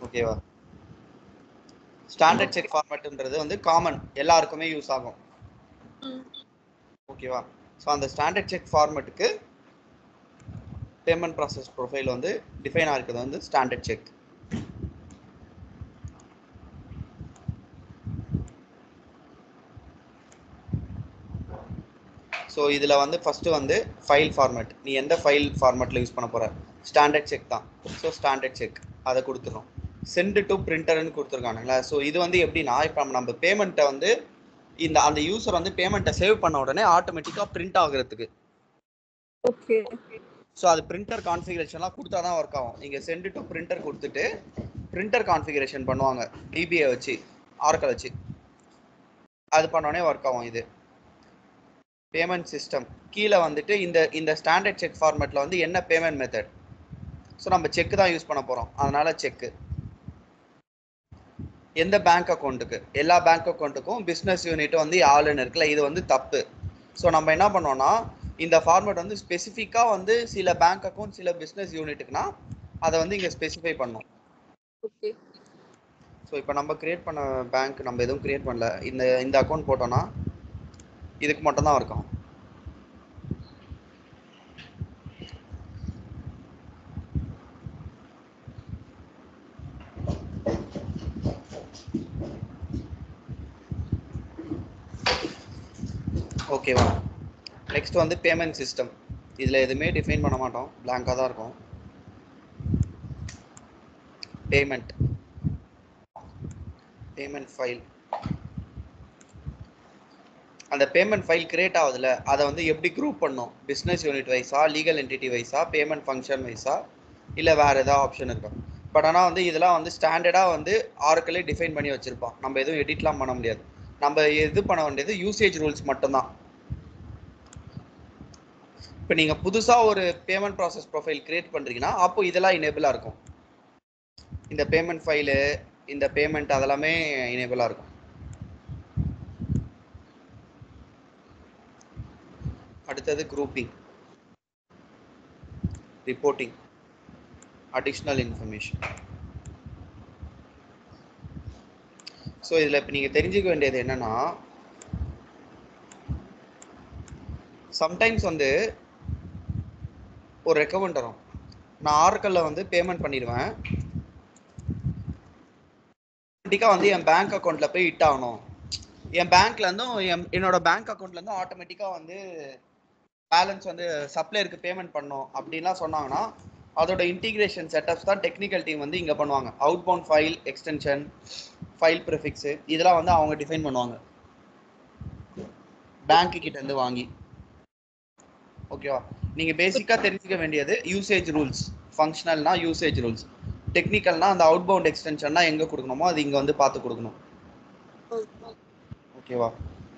ஓகேவா? ஸ்டாண்டர்ட் செக் ஃபார்மேட்ன்றது வந்து காமன், எல்லாருக்குமே யூஸ் ஆகும். ஓகேவா? ஸோ அந்த ஸ்டாண்டர்ட் செக் ஃபார்மேட்டுக்கு பேமெண்ட் ப்ராசஸ் ப்ரொஃபைல் வந்து டிஃபைன் ஆகிறது வந்து ஸ்டாண்டர்ட் செக். ஸோ இதில் வந்து ஃபஸ்ட்டு வந்து ஃபைல் ஃபார்மேட், நீ எந்த ஃபைல் ஃபார்மேட்டில் யூஸ் பண்ண போகிற, ஸ்டாண்டர்ட் செக் தான். ஸோ ஸ்டாண்டர்ட் செக் அதை கொடுத்துரும். சென்ட் டு பிரிண்டர்னு கொடுத்துருக்கானுங்களா. ஸோ இது வந்து எப்படின்னா, இப்போ நம்ம பேமெண்ட்டை வந்து அந்த யூசர் வந்து பேமெண்ட்டை சேவ் பண்ண உடனே ஆட்டோமேட்டிக்காக பிரிண்ட் ஆகுறதுக்கு. ஓகே. ஸோ அது பிரிண்டர் கான்ஃபிகரேஷன்லாம் கொடுத்தா தான் ஒர்க் ஆகும். நீங்கள் சென்ட் டு பிரிண்டர் கொடுத்துட்டு பிரிண்டர் கான்ஃபிகரேஷன் பண்ணுவாங்க டிபிஐ வச்சு, ஆர்க்கல் வச்சு, அது பண்ணோடனே ஒர்க் ஆகும். இது பேமெண்ட் சிஸ்டம் கீழே வந்துட்டு இந்த ஸ்டாண்டர்ட் செக் ஃபார்மேட்டில் வந்து என்ன பேமெண்ட் மெத்தட். ஸோ நம்ம செக் தான் யூஸ் பண்ண போகிறோம், அதனால செக்கு. எந்த பேங்க் அக்கௌண்ட்டுக்கு, எல்லா பேங்க் அக்கௌண்ட்டுக்கும் பிஸ்னஸ் யூனிட் வந்து ஆளுன்னு இருக்குல்ல, இது வந்து தப்பு. ஸோ நம்ம என்ன பண்ணோம்னா இந்த ஃபார்மேட் வந்து ஸ்பெசிஃபிக்காக வந்து சில பேங்க் அக்கௌண்ட் சில பிஸ்னஸ் யூனிட்டுக்குனா அதை வந்து இங்கே ஸ்பெசிஃபை பண்ணோம். ஓகே. ஸோ இப்போ நம்ம கிரியேட் பண்ண பேங்க் நம்ம எதுவும் கிரியேட் பண்ணல, இந்த அக்கௌண்ட் போட்டோம்னா இதுக்கு மட்டும் தான் இருக்கும். ஓகேவா? நெக்ஸ்ட் வந்து பேமெண்ட் சிஸ்டம். இதில் எதுவுமே டிஃபைன் பண்ண மாட்டோம், பிளாங்காக தான் இருக்கும். பேமெண்ட் ஃபைல், அந்த பேமெண்ட் ஃபைல் கிரியேட் ஆகுதுல, அதை வந்து எப்படி குரூப் பண்ணோம், பிஸ்னஸ் யூனிட் வைஸா, லீகல் என்டிட்டி வைஸா, பேமெண்ட் ஃபங்க்ஷன் வைஸா, இல்லை வேறு ஏதாவது ஆப்ஷன் இருக்கா. பட் ஆனால் வந்து இதெல்லாம் வந்து ஸ்டாண்டர்டாக வந்து ஆர்க்கிளே டிஃபைன் பண்ணி வச்சுருப்பான், நம்ம எதுவும் எடிட்லாம் பண்ண முடியாது. நம்ம இது பண்ண வேண்டியது யூசேஜ் ரூல்ஸ் மட்டும்தான். இப்போ நீங்கள் புதுசாக ஒரு பேமெண்ட் ப்ராசஸ் ப்ரொஃபைல் கிரியேட் பண்ணுறீங்கன்னா அப்போ இதெல்லாம் இனேபிளாக இருக்கும். இந்த பேமெண்ட் ஃபைலு, இந்த பேமெண்ட் அதெல்லாமே இனேபிளாக இருக்கும். அடுத்தது grouping, reporting, additional information. So இதில் இப்போ நீங்கள் தெரிஞ்சுக்க வேண்டியது என்னன்னா, சம்டைம்ஸ் வந்து ஒரு ரெக்கமெண்ட் வரும். நான் ஆர்கல்ல வந்து பேமெண்ட் பண்ணிடுவேன், ஆட்டோமேட்டிக்காக வந்து என் பேங்க் அக்கௌண்ட்டில் போய் ஹிட் ஆகணும். என் பேங்க்லேருந்தும் என்னோட பேங்க் அக்கௌண்ட்லேருந்தும் ஆட்டோமேட்டிக்காக வந்து பேலன்ஸ் வந்து சப்ளையருக்கு பேமெண்ட் பண்ணணும் அப்படின்லாம் சொன்னாங்கன்னா, அதோட இன்டிகிரேஷன் செட்டப்ஸ் தான் டெக்னிக்கல் டீம் வந்து இங்கே பண்ணுவாங்க. Outbound file extension, file prefix, இதெல்லாம் வந்து அவங்க டிஃபைன் பண்ணுவாங்க பேங்க்கு கிட்டேருந்து வாங்கி. ஓகேவா? நீங்கள் பேசிக்காக தெரிஞ்சுக்க வேண்டியது யூசேஜ் ரூல்ஸ். ஃபங்க்ஷனல்னா யூசேஜ் ரூல்ஸ், டெக்னிக்கல்னா அந்த அவுட் பவுண்ட் எக்ஸ்டென்ஷன்னா எங்கே கொடுக்கணுமோ அது இங்கே வந்து பார்த்து கொடுக்கணும். ஓகேவா?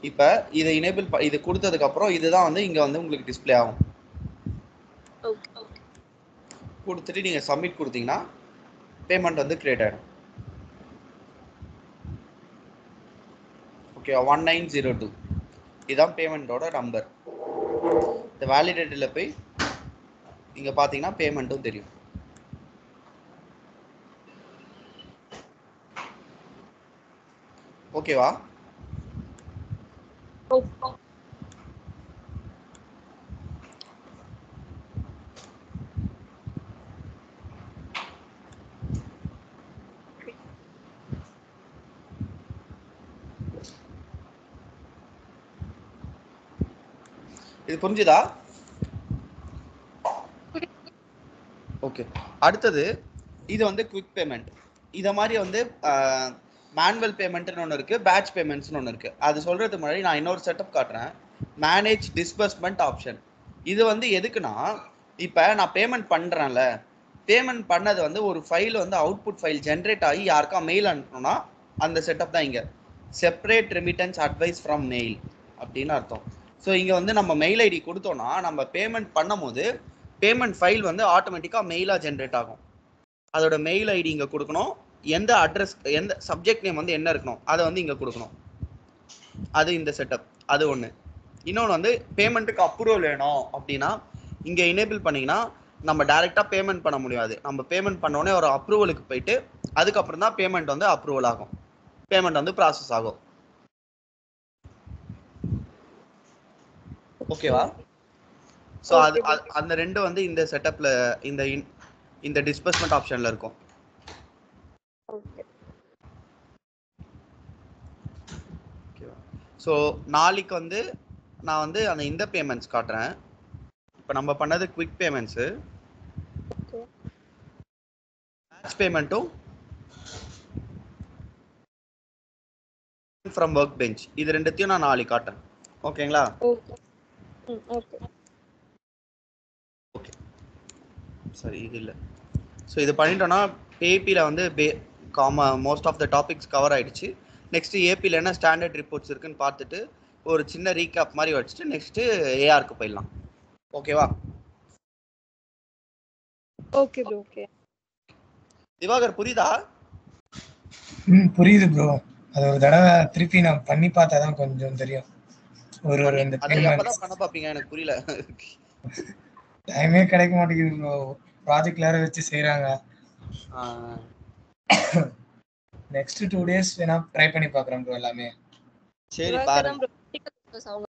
இப்போ இதை எனேபிள் இது கொடுத்ததுக்கப்புறம் இதுதான் வந்து இங்கே வந்து உங்களுக்கு டிஸ்பிளே ஆகும். கொடுத்துட்டு நீங்கள் சப்மிட் கொடுத்தீங்கன்னா பேமெண்ட் வந்து கிரியேட் ஆகிடும். ஓகேவா? 1902 இதுதான் பேமெண்ட்டோட நம்பர். இந்த வேலிடேட்டரில் போய் இங்கே பார்த்தீங்கன்னா பேமெண்ட்டும் தெரியும். ஓகேவா? இது புரிஞ்சுதா? ஓகே. அடுத்தது இது வந்து குவிக் பேமெண்ட். இதை மாதிரி வந்து மேனுவல் பேமெண்ட்னு ஒன்று இருக்குது, பேட்ச் பேமெண்ட்ஸ்னு ஒன்று இருக்குது. அது சொல்கிறதுக்கு முன்னாடி நான் இன்னொரு செட்டப் காட்டுறேன். Manage disbursement option. இது வந்து எதுக்குன்னா, இப்போ நான் பேமெண்ட் பண்ணுறேன்ல, பேமெண்ட் பண்ணது வந்து ஒரு ஃபைல் வந்து அவுட்புட் ஃபைல் ஜென்ரேட் ஆகி யாருக்கா மெயில் அனுப்பணும்னா அந்த செட்டப் தான் இங்கே. Separate remittance advice from mail அப்படின்னு அர்த்தம். ஸோ இங்கே வந்து நம்ம மெயில் ஐடி கொடுத்தோன்னா நம்ம பேமெண்ட் பண்ணும் போது பேமெண்ட் ஃபைல் வந்து ஆட்டோமேட்டிக்காக மெயிலாக ஜென்ரேட் ஆகும். அதோட மெயில் ஐடி இங்கே கொடுக்கணும், எந்த அட்ரஸ் எந்த சப்ஜெக்ட் நேம் வந்து என்ன இருக்கணும் அதை வந்து இங்கே கொடுக்கணும். அது இந்த செட்டப். அது ஒன்று. இன்னொன்று வந்து பேமெண்ட்டுக்கு அப்ரூவல் வேணும் அப்படின்னா இங்கே எனேபிள் பண்ணிங்கன்னா நம்ம டைரெக்டாக பேமெண்ட் பண்ண முடியாது. நம்ம பேமெண்ட் பண்ணோடனே ஒரு அப்ரூவலுக்கு போயிட்டு அதுக்கப்புறம் தான் பேமெண்ட் வந்து அப்ரூவல் ஆகும், பேமெண்ட் வந்து ப்ராசஸ் ஆகும். ஓகேவா? ஸோ அது அந்த ரெண்டு வந்து இந்த செட்டப்பில் இந்த டிஸ்பர்ஸ்மெண்ட் ஆப்ஷனில் இருக்கும். ஓகேவா? ஸோ நாளைக்கு வந்து நான் வந்து அந்த இந்த பேமெண்ட்ஸ் காட்டுறேன். இப்போ நம்ம பண்ணது குவிக் பேமெண்ட்ஸு, பேட்ச் பேமெண்ட்டும் ஃப்ரம் ஒர்க் பெஞ்ச், இது ரெண்டுத்தையும் நான் நாளைக்கு காட்டுறேன். ஓகேங்களா? ஓகே சரி. இது இல்லை. ஸோ இது பண்ணிட்டோன்னா ஏபியில் வந்து most of the topics cover ஆகிடுச்சு. நெக்ஸ்ட்டு ஏபியில் என்ன ஸ்டாண்டர்ட் ரிப்போர்ட்ஸ் இருக்குன்னு பார்த்துட்டு ஒரு சின்ன ரீகேப் மாதிரி வச்சுட்டு நெக்ஸ்ட்டு ஏஆருக்கு போயிடலாம். ஓகேவா? Okay bro. ஓகே திவாகர் புரியுதா? புரியுது ப்ரோ. அது ஒரு தடவை திருப்பி நான் பண்ணி பார்த்தா தான் கொஞ்சம் தெரியும். ஒரு இந்த எப்பதான் பண்ண பாப்பீங்க? எனக்கு புரியல. டைமே கிடைக்க மாட்டேங்குது ப்ரோ. ப்ராஜெக்ட் வேற வச்சு செய்றாங்க. நெக்ஸ்ட் 2 days வேணா ட்ரை பண்ணி பார்க்கறேன் ப்ரோ எல்லாமே. சரி பாருங்க.